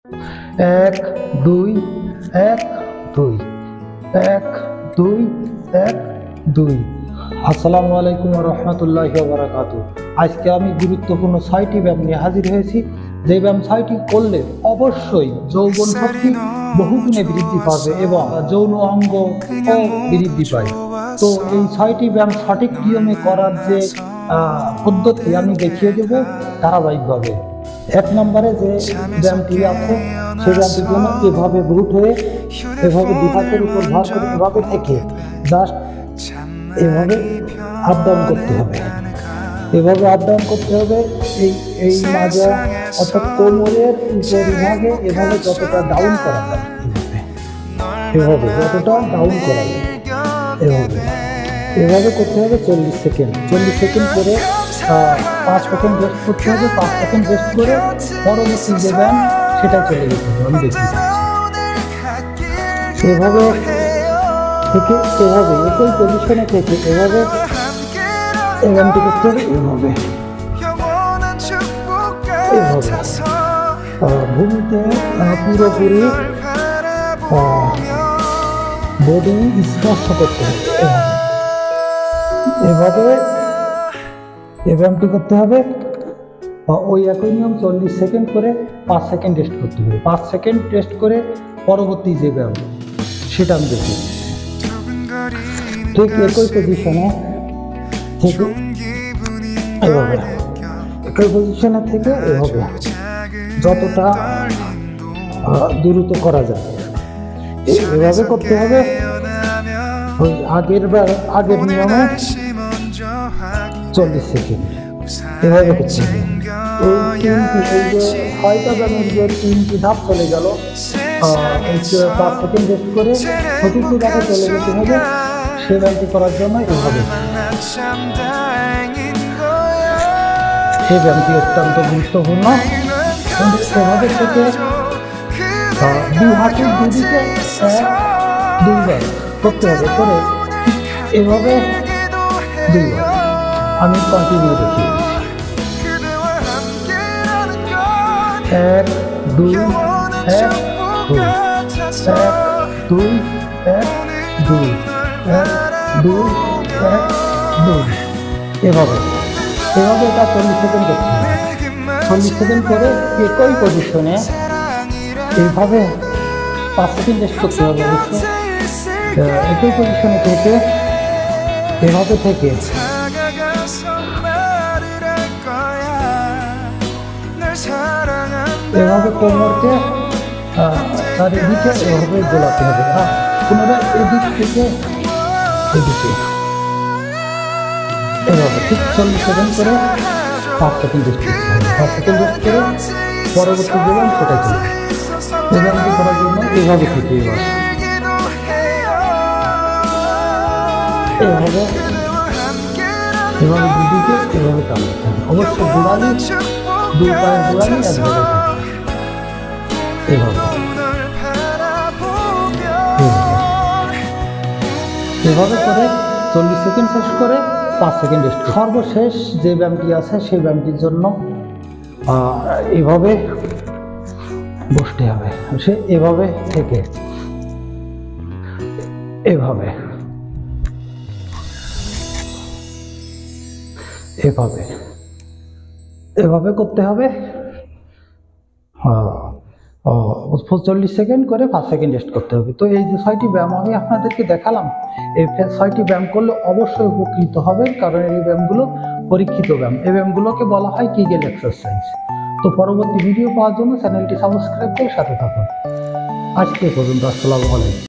এক দুই এক দুই এক দুই এক দুই। আসসালামু আলাইকুম ওয়া রাহমাতুল্লাহি ওয়া বারাকাতুহু। আজকে আমি গুরুত্বপূর্ণ 6টি ব্যায়াম নিয়ে হাজির হয়েছি। যে ব্যায়াম 6টি করলে অবশ্যই যৌবন শক্তি বহুগুণে বৃদ্ধি পাবে এবং যৌন অঙ্গ বৃদ্ধি পায়। তো এই 6টি ব্যায়াম সঠিক নিয়মে করার যে পদ্ধতি আমি দেখিয়ে দেব ধারাবাহিকভাবে। 1 নম্বরে যে ব্যায়ামটি আছে সেই ব্যায়ামটির জন্য এভাবে ব্রুট হয়ে এভাবে বিভাগের উপর ভর করে এভাবে থেকে জাস্ট এভাবে আপ ডাউন করতে হবে। এভাবে আপ ডাউন করতে হবে। এই মাজা অর্থাৎ কোমরের উপরিভাগে এভাবে যতটা ডাউন করা যায় এভাবে যতটা ডাউন করা যায় এভাবে করতে হবে 40 সেকেন্ড। 40 সেকেন্ড করে 5 সেকেন্ড রেস্ট করতে হবে। 5 সেকেন্ড রেস্ট করে পরবর্তী যে ব্যায়াম সেটা চলে যেতে হবে। আমি দেখি এভাবে থেকে এভাবে একই পজিশনে থেকে এভাবে ব্যায়ামটি করতে হবে। এভাবে ভূমিতে পুরোপুরি বডি স্পর্শ করতে হবে। এভাবে এই ব্যায়ামটি করতে হবে। ওই একই নিয়ম 40 সেকেন্ড করে 5 সেকেন্ড রেস্ট করতে হবে। 5 সেকেন্ড রেস্ট করে পরবর্তী যে ব্যায়াম সেটা আমি দেখি। ঠিক একই পজিশনে থেকে এভাবে একই পজিশনে থেকে এভাবে যতটা দ্রুত করা যায় এভাবে করতে হবে। ওই আগের নিয়মে 40 সেকেন্ড এভাবে করতে হবে। এই যে 6টা ব্যায়ামের যে 3টি ধাপ চলে গেল, 5 সেকেন্ড রেস্ট করে সঠিক জায়গায় চলে যেতে হবে। সে ব্যায়ামটি করার জন্য এভাবে এই ব্যায়ামটি অত্যন্ত গুরুত্বপূর্ণ। এভাবে থেকে 2 হাতের দুদিকে 2বার করতে হবে। করে এভাবে 2বার আমি কন্টিনিউ দেখি। 1 2 1 2 1 2 1 2 1 2 1 2 এভাবে এটা 40 সেকেন্ড করতে হবে। 40 সেকেন্ড করে একই পজিশনে এইভাবে 5 সেকেন্ড রেস্ট করতে হবে। একই পজিশনে থেকে এভাবে থেকে এভাবে কোমরকে চারিদিকে এভাবে গোলাতে হবে। পুনরায় এদিক থেকে এদিকে এভাবে ঠিক 40 সেকেন্ড করে 5 সেকেন্ড রেস্ট করতে হবে। 5 সেকেন্ড রেস্ট করে পরবর্তী জীবন সেটা চলবে। ব্যায়ামটি করার জন্য এভাবে থেকে এভাবে দুদিকে এভাবে টানতে হবে। অবশ্য গোড়ালি 2 পায়ের গোড়ালি এক জায়গায় এভাবে করে 40 সেকেন্ড শেষ করে 5 সেকেন্ড রেস্ট। সর্বশেষ যে ব্যায়ামটি আছে সেই ব্যায়ামটির জন্য এভাবে বসতে হবে। সে এভাবে থেকে এভাবে করতে হবে। 40 সেকেন্ড করে 5 সেকেন্ড রেস্ট করতে হবে। তো এই যে 6টি ব্যায়াম আমি আপনাদেরকে দেখালাম, এই 6টি ব্যায়াম করলে অবশ্যই উপকৃত হবে, কারণ এই ব্যায়ামগুলো পরীক্ষিত ব্যায়াম। এই ব্যায়ামগুলোকে বলা হয় কিগেল এক্সারসাইজ। তো পরবর্তী ভিডিও পাওয়ার জন্য চ্যানেলটি সাবস্ক্রাইব করে সাথে থাকুন। আজকে পর্যন্ত আসসালামু আলাইকুম।